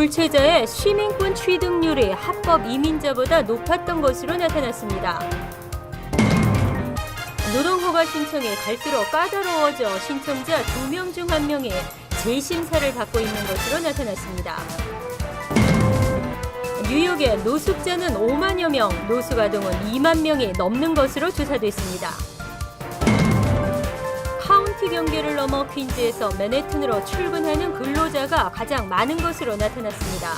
불체자의 시민권 취득률이 합법 이민자보다 높았던 것으로 나타났습니다. 노동허가 신청이 갈수록 까다로워져 신청자 2명 중 1명이 재심사를 받고 있는 것으로 나타났습니다. 뉴욕의 노숙자는 5만여 명, 노숙아동은 2만 명이 넘는 것으로 조사됐습니다. 카운티 경계를 넘어 퀸즈에서 맨해튼으로 출근하는 근로자가 가장 많은 것으로 나타났습니다.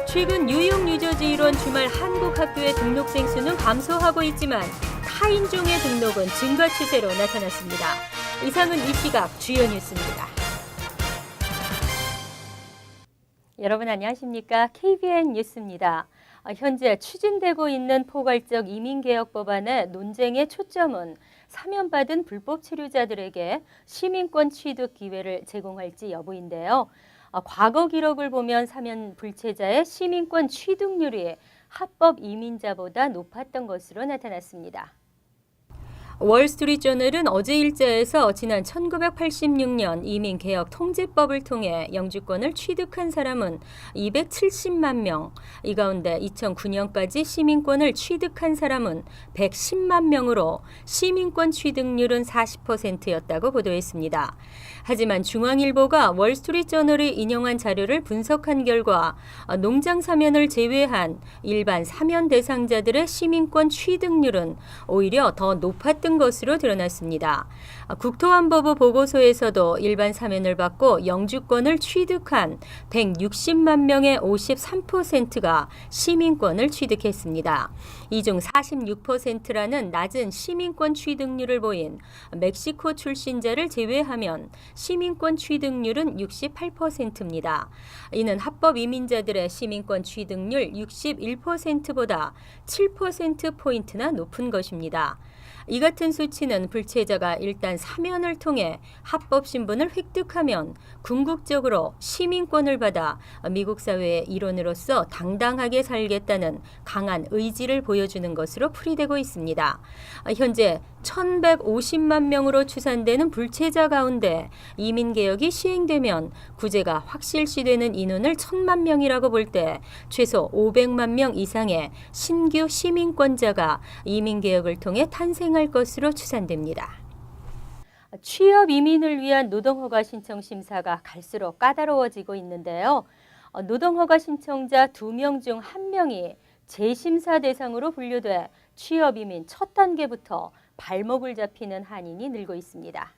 최근 뉴욕, 뉴저지 일원 주말 한국 학교의 등록생 수는 감소하고 있지만 타인종의 등록은 증가 추세로 나타났습니다. 이상은 이 시각 주요 뉴스입니다. 여러분 안녕하십니까? KBN 뉴스입니다. 현재 추진되고 있는 포괄적 이민개혁 법안의 논쟁의 초점은 사면받은 불법 체류자들에게 시민권 취득 기회를 제공할지 여부인데요. 과거 기록을 보면 사면 불체자의 시민권 취득률이 합법 이민자보다 높았던 것으로 나타났습니다. 월스트리트저널은 어제 일자에서 지난 1986년 이민개혁 통제법을 통해 영주권을 취득한 사람은 270만 명, 이 가운데 2009년까지 시민권을 취득한 사람은 110만 명으로 시민권 취득률은 40%였다고 보도했습니다. 하지만 중앙일보가 월스트리트저널이 인용한 자료를 분석한 결과 농장 사면을 제외한 일반 사면 대상자들의 시민권 취득률은 오히려 더 높았던 것으로 드러났습니다. 국토안보부 보고서에서도 일반 사면을 받고 영주권을 취득한 160만 명의 53%가 시민권을 취득했습니다. 이 중 46%라는 낮은 시민권 취득률을 보인 멕시코 출신자를 제외하면 시민권 취득률은 68%입니다. 이는 합법 이민자들의 시민권 취득률 61%보다 7%포인트나 높은 것입니다. 이 같은 수치는 불체자가 일단 사면을 통해 합법 신분을 획득하면 궁극적으로 시민권을 받아 미국 사회의 일원으로서 당당하게 살겠다는 강한 의지를 보여주는 것으로 풀이되고 있습니다. 현재 1,150만 명으로 추산되는 불체자 가운데 이민개혁이 시행되면 구제가 확실시되는 인원을 1,000만 명이라고 볼 때 최소 500만 명 이상의 신규 시민권자가 이민개혁을 통해 탄생할 것으로 추산됩니다. 취업 이민을 위한 노동허가 신청 심사가 갈수록 까다로워지고 있는데요. 노동허가 신청자 2명 중 1명이 재심사 대상으로 분류돼 취업 이민 첫 단계부터 발목을 잡히는 한인이 늘고 있습니다.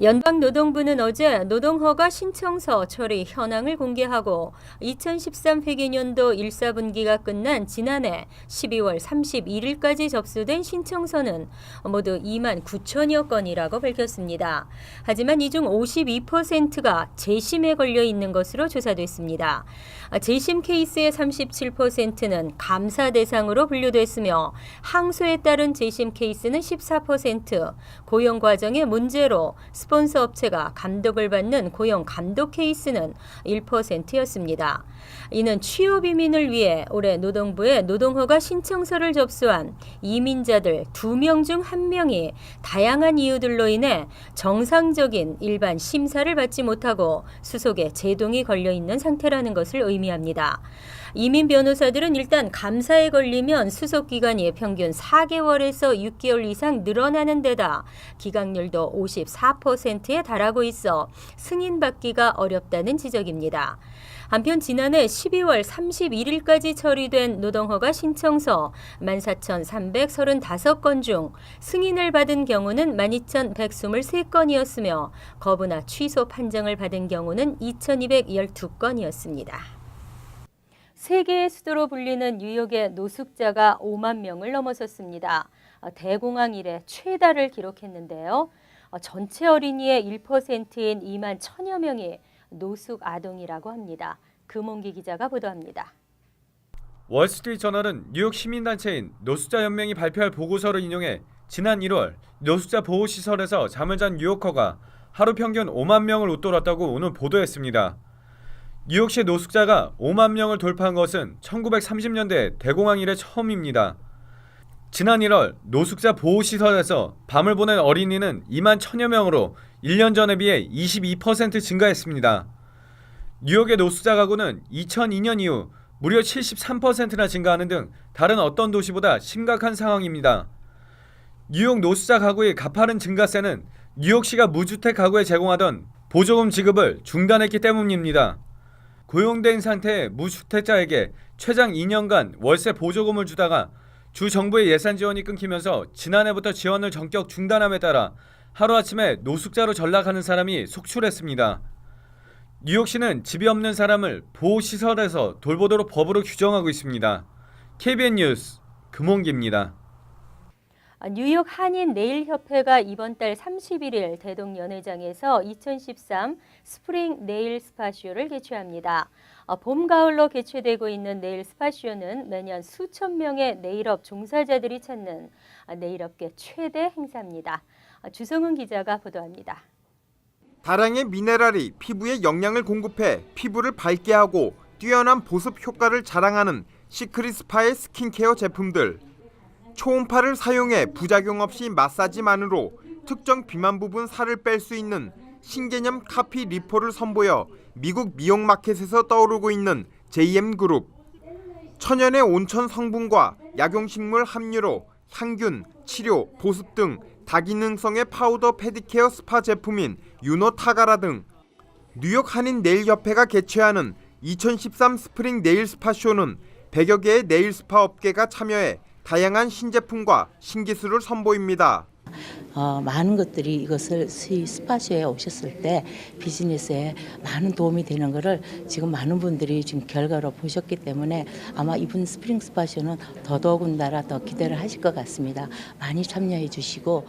연방노동부는 어제 노동허가 신청서 처리 현황을 공개하고 2013 회계년도 1사분기가 끝난 지난해 12월 31일까지 접수된 신청서는 모두 2만 9천여 건이라고 밝혔습니다. 하지만 이 중 52%가 재심에 걸려 있는 것으로 조사됐습니다. 재심 케이스의 37%는 감사 대상으로 분류됐으며 항소에 따른 재심 케이스는 14%, 고용 과정의 문제로 스폰서 업체가 감독을 받는 고용 감독 케이스는 1%였습니다. 이는 취업 이민을 위해 올해 노동부에 노동허가 신청서를 접수한 이민자들 2명 중 1명이 다양한 이유들로 인해 정상적인 일반 심사를 받지 못하고 수속에 제동이 걸려 있는 상태라는 것을 의미합니다. 이민 변호사들은 일단 감사에 걸리면 수속 기간이 평균 4개월에서 6개월 이상 늘어나는 데다 기각률도 54%에 달하고 있어 승인받기가 어렵다는 지적입니다. 한편 지난해 12월 31일까지 처리된 노동허가 신청서 14,335건 중 승인을 받은 경우는 12,123건이었으며 거부나 취소 판정을 받은 경우는 2,212건이었습니다. 세계의 수도로 불리는 뉴욕의 노숙자가 5만 명을 넘어섰습니다. 대공황 이래 최다를 기록했는데요. 전체 어린이의 1%인 2만 1,000여 명이 노숙 아동이라고 합니다. 금홍기 기자가 보도합니다. 월스트리트저널은 뉴욕 시민단체인 노숙자연맹이 발표할 보고서를 인용해 지난 1월 노숙자 보호시설에서 잠을 잔 뉴요커가 하루 평균 5만 명을 웃돌았다고 오늘 보도했습니다. 뉴욕시 노숙자가 5만 명을 돌파한 것은 1930년대 대공황 이래 처음입니다. 지난 1월 노숙자 보호시설에서 밤을 보낸 어린이는 2만 1,000여 명으로 1년 전에 비해 22% 증가했습니다. 뉴욕의 노숙자 가구는 2002년 이후 무려 73%나 증가하는 등 다른 어떤 도시보다 심각한 상황입니다. 뉴욕 노숙자 가구의 가파른 증가세는 뉴욕시가 무주택 가구에 제공하던 보조금 지급을 중단했기 때문입니다. 고용된 상태의 무주택자에게 최장 2년간 월세 보조금을 주다가 주 정부의 예산 지원이 끊기면서 지난해부터 지원을 전격 중단함에 따라 하루아침에 노숙자로 전락하는 사람이 속출했습니다. 뉴욕시는 집이 없는 사람을 보호시설에서 돌보도록 법으로 규정하고 있습니다. KBN 뉴스 금홍기입니다. 뉴욕 한인 네일협회가 이번 달 31일 대동연회장에서 2013 스프링 네일 스파쇼를 개최합니다. 봄, 가을로 개최되고 있는 네일 스파쇼는 매년 수천 명의 네일업 종사자들이 찾는 네일업계 최대 행사입니다. 주성은 기자가 보도합니다. 다량의 미네랄이 피부에 영양을 공급해 피부를 밝게 하고 뛰어난 보습 효과를 자랑하는 시크릿스파의 스킨케어 제품들. 초음파를 사용해 부작용 없이 마사지만으로 특정 비만 부분 살을 뺄 수 있는 신개념 카피 리포를 선보여 미국 미용 마켓에서 떠오르고 있는 JM그룹. 천연의 온천 성분과 약용식물 함유로 향균, 치료, 보습 등 다기능성의 파우더 페디케어 스파 제품인 유노타가라 등 뉴욕 한인 네일협회가 개최하는 2013 스프링 네일 스파쇼는 100여 개의 네일 스파 업계가 참여해 다양한 신제품과 신기술을 선보입니다. 많은 것들이 이것을 스파쇼에 오셨을 때 비즈니스에 많은 도움이 되는 것을 지금 많은 분들이 지금 결과로 보셨기 때문에 아마 이번 스프링 스파쇼는 더더군다나 더 기대를 하실 것 같습니다. 많이 참여해 주시고.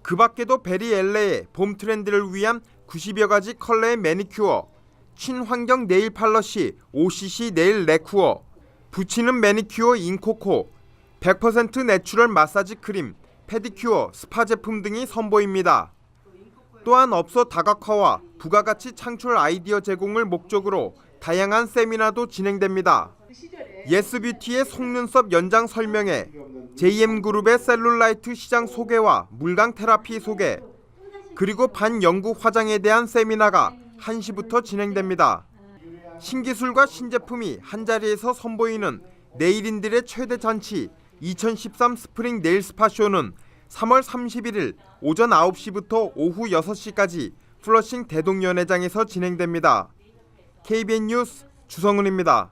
그 밖에도 베리 엘레의 봄 트렌드를 위한 90여 가지 컬러의 매니큐어, 친환경 네일 팔러시 OCC 네일 레쿠어, 붙이는 매니큐어 인코코, 100% 내추럴 마사지 크림, 페디큐어, 스파 제품 등이 선보입니다. 또한 업소 다각화와 부가가치 창출 아이디어 제공을 목적으로 다양한 세미나도 진행됩니다. 예스뷰티의 속눈썹 연장 설명회, JM그룹의 셀룰라이트 시장 소개와 물광 테라피 소개, 그리고 반영구 화장에 대한 세미나가 1시부터 진행됩니다. 신기술과 신제품이 한자리에서 선보이는 네일인들의 최대 잔치 2013 스프링 네일 스파쇼는 3월 31일 오전 9시부터 오후 6시까지 플러싱 대동연회장에서 진행됩니다. KBN 뉴스 주성은입니다.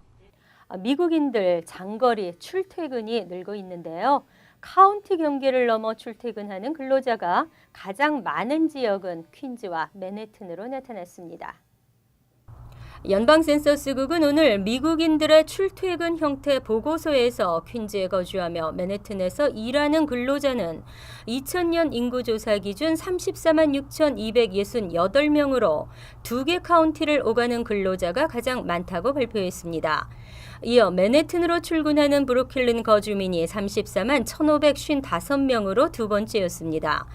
미국인들 장거리 출퇴근이 늘고 있는데요. 카운티 경계를 넘어 출퇴근하는 근로자가 가장 많은 지역은 퀸즈와 맨해튼으로 나타났습니다. 연방센서스국은 오늘 미국인들의 출퇴근 형태 보고서에서 퀸즈에 거주하며 맨해튼에서 일하는 근로자는 2000년 인구조사 기준 34만 6,268명으로 2개 카운티를 오가는 근로자가 가장 많다고 발표했습니다. 이어 맨해튼으로 출근하는 브루클린 거주민이 34만 1,555명으로 두 번째였습니다.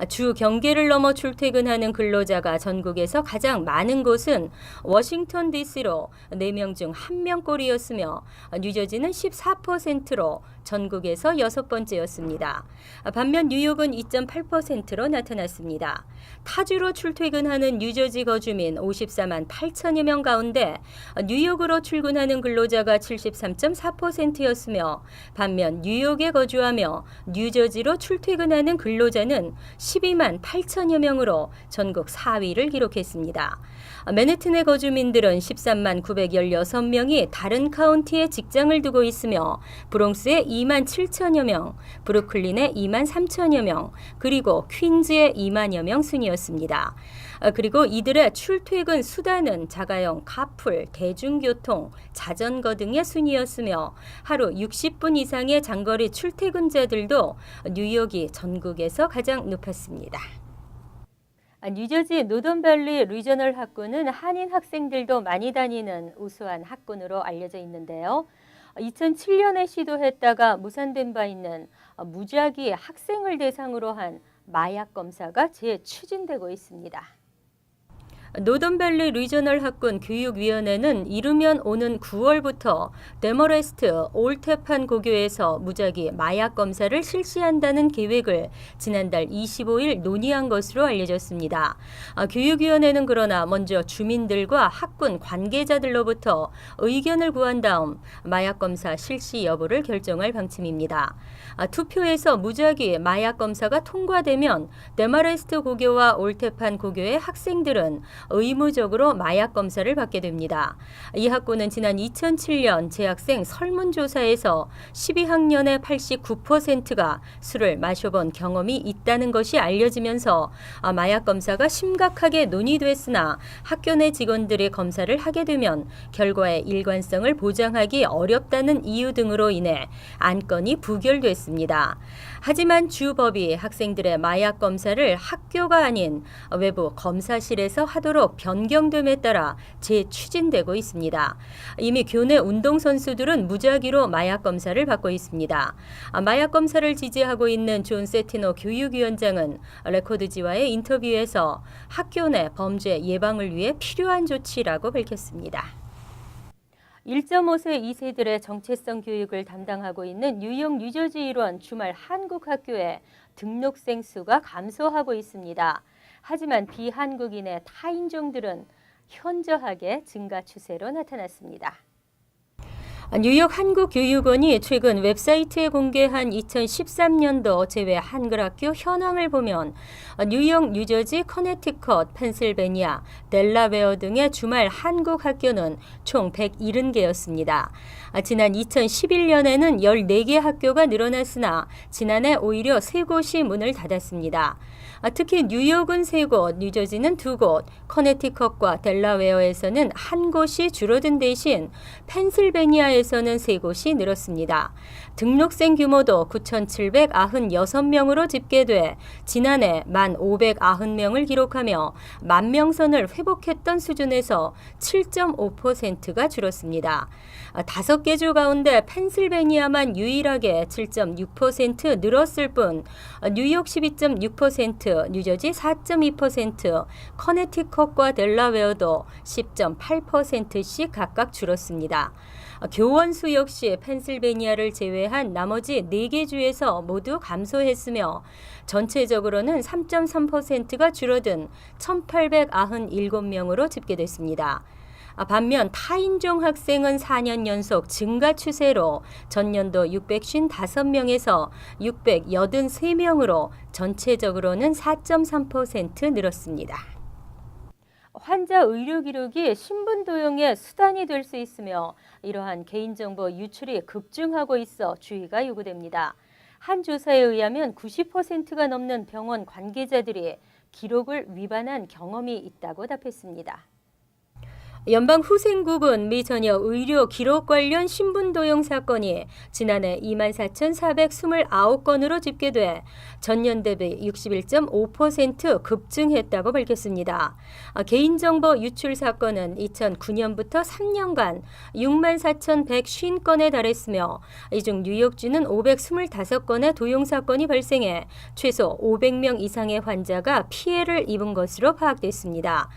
주 경계를 넘어 출퇴근하는 근로자가 전국에서 가장 많은 곳은 워싱턴 DC로 4명 중 1명꼴이었으며 뉴저지는 14%로 전국에서 6번째였습니다. 반면 뉴욕은 2.8%로 나타났습니다. 타주로 출퇴근하는 뉴저지 거주민 54만 8천여 명 가운데 뉴욕으로 출근하는 근로자가 73.4%였으며 반면 뉴욕에 거주하며 뉴저지로 출퇴근하는 근로자는 12만 8천여 명으로 전국 4위를 기록했습니다. 맨해튼의 거주민들은 13만 916명이 다른 카운티에 직장을 두고 있으며 브롱스에 2만 7천여 명, 브루클린에 2만 3천여 명, 그리고 퀸즈에 2만여 명 순이었습니다. 그리고 이들의 출퇴근 수단은 자가용, 카풀, 대중교통, 자전거 등의 순이었으며 하루 60분 이상의 장거리 출퇴근자들도 뉴욕이 전국에서 가장 높았습니다. 뉴저지 노던밸리 리저널 학군은 한인 학생들도 많이 다니는 우수한 학군으로 알려져 있는데요. 2007년에 시도했다가 무산된 바 있는 무작위 학생을 대상으로 한 마약 검사가 재추진되고 있습니다. 노던밸리 리저널 학군 교육위원회는 이르면 오는 9월부터 데머레스트 올테판 고교에서 무작위 마약 검사를 실시한다는 계획을 지난달 25일 논의한 것으로 알려졌습니다. 교육위원회는 그러나 먼저 주민들과 학군 관계자들로부터 의견을 구한 다음 마약 검사 실시 여부를 결정할 방침입니다. 투표에서 무작위 마약 검사가 통과되면 데머레스트 고교와 올테판 고교의 학생들은 의무적으로 마약 검사를 받게 됩니다. 이 학군은 지난 2007년 재학생 설문조사에서 12학년의 89%가 술을 마셔본 경험이 있다는 것이 알려지면서 마약 검사가 심각하게 논의됐으나 학교 내 직원들이 검사를 하게 되면 결과의 일관성을 보장하기 어렵다는 이유 등으로 인해 안건이 부결됐습니다. 하지만 주법이 학생들의 마약 검사를 학교가 아닌 외부 검사실에서 하도록 변경됨에 따라 재추진되고 있습니다. 이미 교내 운동선수들은 무작위로 마약 검사를 받고 있습니다. 마약 검사를 지지하고 있는 존 세티노 교육위원장은 레코드지와의 인터뷰에서 학교 내 범죄 예방을 위해 필요한 조치라고 밝혔습니다. 1.5세 2세들의 정체성 교육을 담당하고 있는 뉴욕 뉴저지 일원 주말 한국 학교에 등록생 수가 감소하고 있습니다. 하지만 비한국인의 타인종들은 현저하게 증가 추세로 나타났습니다. 뉴욕 한국교육원이 최근 웹사이트에 공개한 2013년도 제외 한글학교 현황을 보면 뉴욕, 뉴저지, 커네티컷, 펜실베니아, 델라웨어 등의 주말 한국 학교는 총 170개였습니다. 지난 2011년에는 14개 학교가 늘어났으나 지난해 오히려 3곳이 문을 닫았습니다. 특히 뉴욕은 3곳, 뉴저지는 2곳, 커네티컷과 델라웨어에서는 1곳이 줄어든 대신 펜실베니아에서는 3곳이 늘었습니다. 등록생 규모도 9,796명으로 집계돼 지난해 1,590명을 기록하며 10,000명선을 회복했던 수준에서 7.5%가 줄었습니다. 5개 주 가운데 펜실베니아만 유일하게 7.6% 늘었을 뿐 뉴욕 12.6%, 뉴저지 4.2%, 커네티컷과 델라웨어도 10.8%씩 각각 줄었습니다. 교원 수 역시 펜실베니아를 제외한 나머지 4개 주에서 모두 감소했으며 전체적으로는 3.3%가 줄어든 1,897명으로 집계됐습니다. 반면 타인종 학생은 4년 연속 증가 추세로 전년도 655명에서 683명으로 전체적으로는 4.3% 늘었습니다. 환자 의료 기록이 신분 도용의 수단이 될 수 있으며 이러한 개인정보 유출이 급증하고 있어 주의가 요구됩니다. 한 조사에 의하면 90%가 넘는 병원 관계자들이 기록을 위반한 경험이 있다고 답했습니다. 연방후생국은 미처녀 의료 기록 관련 신분 도용 사건이 지난해 24,429건으로 집계돼 전년 대비 61.5% 급증했다고 밝혔습니다. 개인정보 유출 사건은 2009년부터 3년간 64,150건에 달했으며 이 중 뉴욕주는 525건의 도용 사건이 발생해 최소 500명 이상의 환자가 피해를 입은 것으로 파악됐습니다.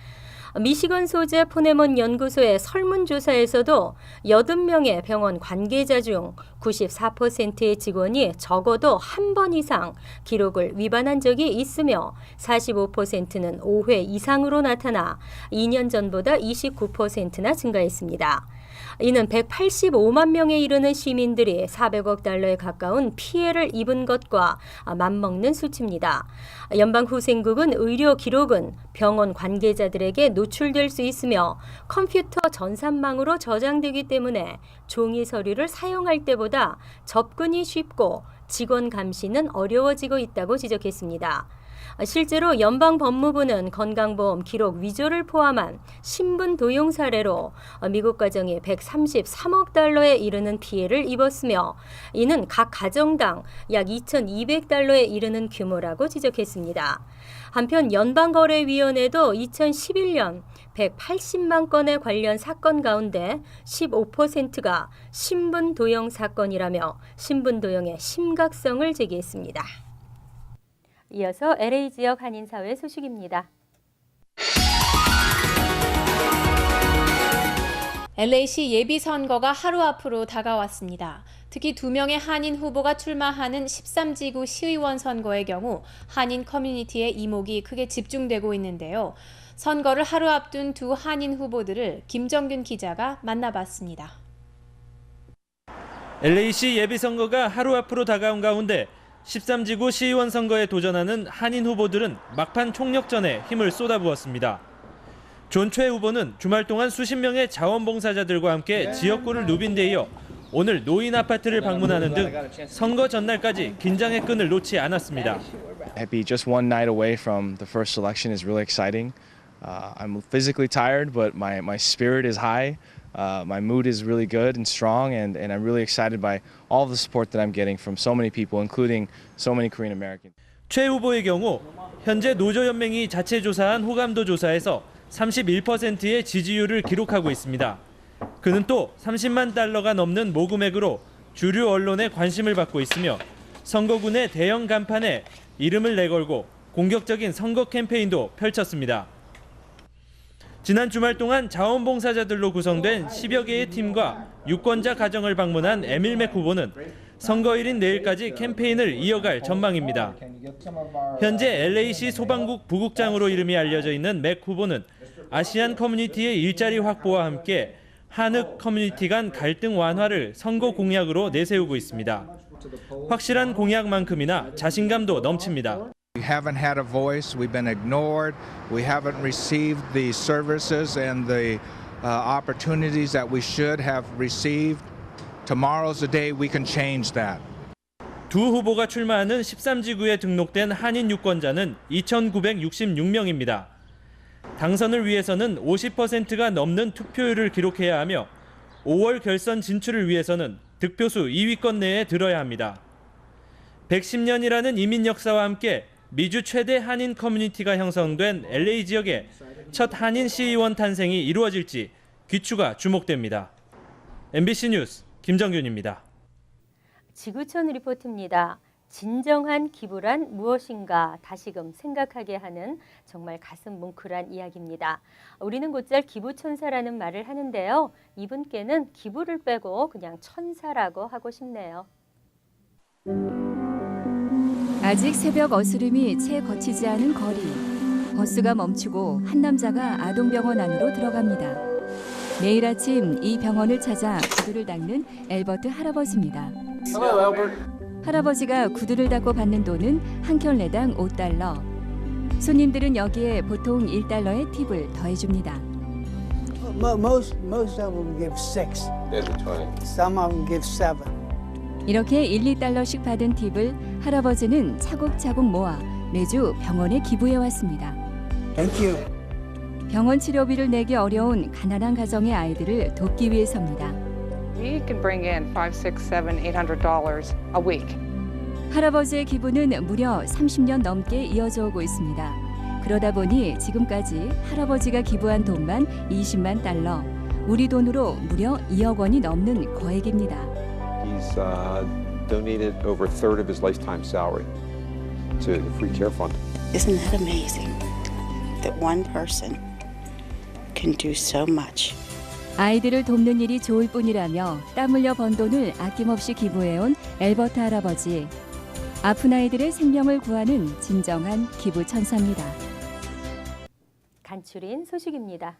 미시건 소재 포네몬 연구소의 설문조사에서도 80명의 병원 관계자 중 94%의 직원이 적어도 한 번 이상 기록을 위반한 적이 있으며 45%는 5회 이상으로 나타나 2년 전보다 29%나 증가했습니다. 이는 185만 명에 이르는 시민들이 400억 달러에 가까운 피해를 입은 것과 맞먹는 수치입니다. 연방후생국은 의료 기록은 병원 관계자들에게 노출될 수 있으며 컴퓨터 전산망으로 저장되기 때문에 종이 서류를 사용할 때보다 접근이 쉽고 직원 감시는 어려워지고 있다고 지적했습니다. 실제로 연방법무부는 건강보험 기록 위조를 포함한 신분 도용 사례로 미국 가정이 133억 달러에 이르는 피해를 입었으며 이는 각 가정당 약 2,200달러에 이르는 규모라고 지적했습니다. 한편 연방거래위원회도 2011년 180만 건의 관련 사건 가운데 15%가 신분 도용 사건이라며 신분 도용의 심각성을 제기했습니다. 이어서 LA 지역 한인사회 소식입니다. LA시 예비선거가 하루 앞으로 다가왔습니다. 특히 2명의 한인 후보가 출마하는 13지구 시의원 선거의 경우 한인 커뮤니티의 이목이 크게 집중되고 있는데요. 선거를 하루 앞둔 두 한인 후보들을 김정균 기자가 만나봤습니다. LA시 예비선거가 하루 앞으로 다가온 가운데 13지구 시의원 선거에 도전하는 한인 후보들은 막판 총력전에 힘을 쏟아부었습니다. 존 최 후보는 주말 동안 수십 명의 자원봉사자들과 함께 지역구를 누빈 데 이어 오늘 노인 아파트를 방문하는 등 선거 전날까지 긴장의 끈을 놓지 않았습니다. Be just one night away from the first election is really exciting. I'm physically tired, but my spirit is high. My mood is really good and strong, and I'm really excited by all the support that I'm getting from so many people, including so many Korean Americans. 최 후보의 경우 현재 노조연맹이 자체 조사한 호감도 조사에서 31%의 지지율을 기록하고 있습니다. 그는 또 30만 달러가 넘는 모금액으로 주류 언론의 관심을 받고 있으며 선거군의 대형 간판에 이름을 내걸고 공격적인 선거 캠페인도 펼쳤습니다. 지난 주말 동안 자원봉사자들로 구성된 10여 개의 팀과 유권자 가정을 방문한 에밀맥 후보는 선거일인 내일까지 캠페인을 이어갈 전망입니다. 현재 LA시 소방국 부국장으로 이름이 알려져 있는 맥 후보는 아시안 커뮤니티의 일자리 확보와 함께 한흑 커뮤니티 간 갈등 완화를 선거 공약으로 내세우고 있습니다. 확실한 공약만큼이나 자신감도 넘칩니다. We haven't had a voice, we've been ignored, we haven't received the services and the opportunities that we should have received. Tomorrow's the day we can change that. 두 후보가 출마하는 13지구에 등록된 한인 유권자는 2,966명입니다. 당선을 위해서는 50%가 넘는 투표율을 기록해야 하며 5월 결선 진출을 위해서는 득표수 2위권 내에 들어야 합니다. 110년이라는 이민 역사와 함께 미주 최대 한인 커뮤니티가 형성된 LA 지역에 첫 한인 시의원 탄생이 이루어질지 귀추가 주목됩니다. MBC 뉴스 김정균입니다. 지구촌 리포트입니다. 진정한 기부란 무엇인가 다시금 생각하게 하는 정말 가슴 뭉클한 이야기입니다. 우리는 곧잘 기부천사라는 말을 하는데요. 이분께는 기부를 빼고 그냥 천사라고 하고 싶네요. 아직 새벽 어스름이 채 거치지 않은 거리. 버스가 멈추고 한 남자가 아동병원 안으로 들어갑니다. 매일 아침 이 병원을 찾아 구두를 닦는 엘버트 할아버지입니다. 할아버지가 구두를 닦고 받는 돈은 한 켤레당 $5. 손님들은 여기에 보통 $1의 팁을 더해줍니다. Most of them give 6. Some of them give 7. 이렇게 $1, $2씩 받은 팁을 할아버지는 차곡차곡 모아 매주 병원에 기부해 왔습니다. Thank you. 병원 치료비를 내기 어려운 가난한 가정의 아이들을 돕기 위해서입니다. We can bring in $500, $600, $800 a week. 할아버지의 기부는 무려 30년 넘게 이어져 오고 있습니다. 그러다 보니 지금까지 할아버지가 기부한 돈만 $20만, 우리 돈으로 무려 2억 원이 넘는 거액입니다. He's donated over a third of his lifetime salary to the free care fund. Isn't that amazing that one person can do so much? 아이들을 돕는 일이 좋을 뿐이라며 땀 흘려 번 돈을 아낌없이 기부해온 엘버트 할아버지. 아픈 아이들의 생명을 구하는 진정한 기부천사입니다. 간추린 소식입니다.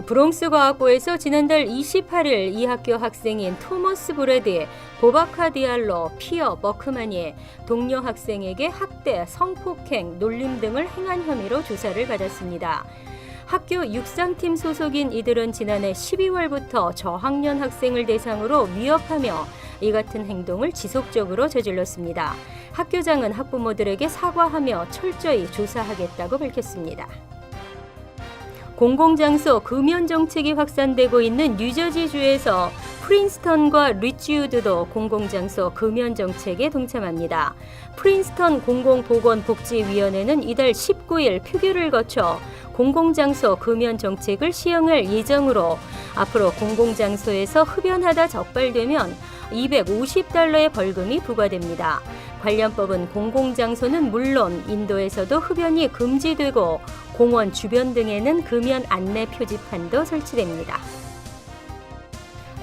브롱스 과학고에서 지난달 28일 이 학교 학생인 토머스 브래디, 보바카 디알로, 피어 버크만이 동료 학생에게 학대, 성폭행, 놀림 등을 행한 혐의로 조사를 받았습니다. 학교 육상팀 소속인 이들은 지난해 12월부터 저학년 학생을 대상으로 위협하며 이 같은 행동을 지속적으로 저질렀습니다. 학교장은 학부모들에게 사과하며 철저히 조사하겠다고 밝혔습니다. 공공장소 금연 정책이 확산되고 있는 뉴저지주에서 프린스턴과 리치우드도 공공장소 금연 정책에 동참합니다. 프린스턴 공공보건복지위원회는 이달 19일 표결을 거쳐 공공장소 금연 정책을 시행할 예정으로 앞으로 공공장소에서 흡연하다 적발되면 $250의 벌금이 부과됩니다. 관련 법은 공공장소는 물론 인도에서도 흡연이 금지되고 공원 주변 등에는 금연 안내 표지판도 설치됩니다.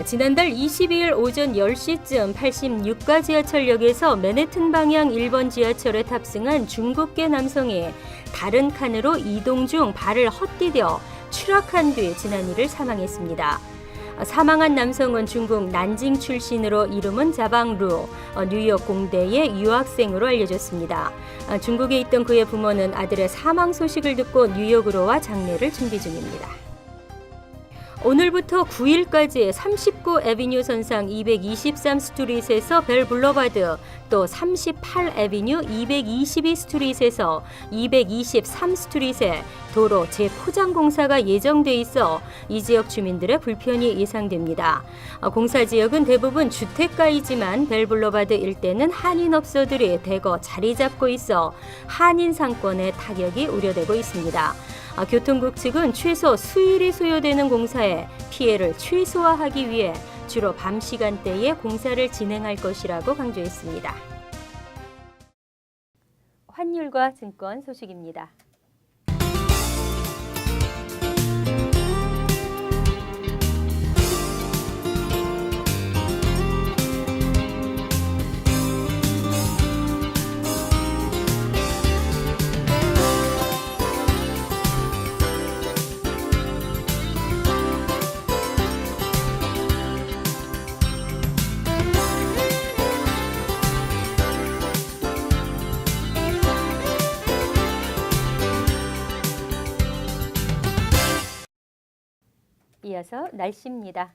지난달 22일 오전 10시쯤 86가 지하철역에서 맨해튼 방향 1번 지하철에 탑승한 중국계 남성이 다른 칸으로 이동 중 발을 헛디뎌 추락한 뒤 지난일을 사망했습니다. 사망한 남성은 중국 난징 출신으로 이름은 자방루, 뉴욕 공대의 유학생으로 알려졌습니다. 중국에 있던 그의 부모는 아들의 사망 소식을 듣고 뉴욕으로 와 장례를 준비 중입니다. 오늘부터 9일까지 39 애비뉴 선상 223 스트릿에서 벨 블러바드, 또 38 애비뉴 222 스트릿에서 223 스트릿에 도로 재포장 공사가 예정돼 있어 이 지역 주민들의 불편이 예상됩니다. 공사 지역은 대부분 주택가이지만 벨 블러바드 일대는 한인업소들이 대거 자리 잡고 있어 한인 상권의 타격이 우려되고 있습니다. 교통국 측은 최소 수일이 소요되는 공사에 피해를 최소화하기 위해 주로 밤 시간대에 공사를 진행할 것이라고 강조했습니다. 환율과 증권 소식입니다. 이어서 날씨입니다.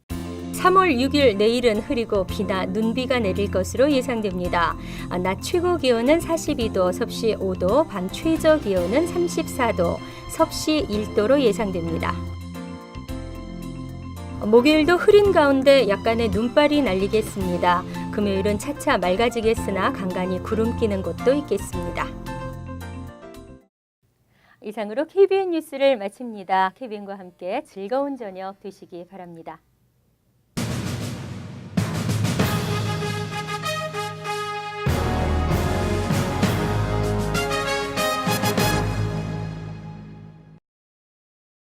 3월 6일 내일은 흐리고 비나 눈비가 내릴 것으로 예상됩니다. 낮 최고 기온은 42도, 섭씨 5도, 밤 최저 기온은 34도, 섭씨 1도로 예상됩니다. 목요일도 흐린 가운데 약간의 눈발이 날리겠습니다. 금요일은 차차 맑아지겠으나 간간히 구름 끼는 곳도 있겠습니다. 이상으로 KBN 뉴스를 마칩니다. KBN과 함께 즐거운 저녁 되시기 바랍니다.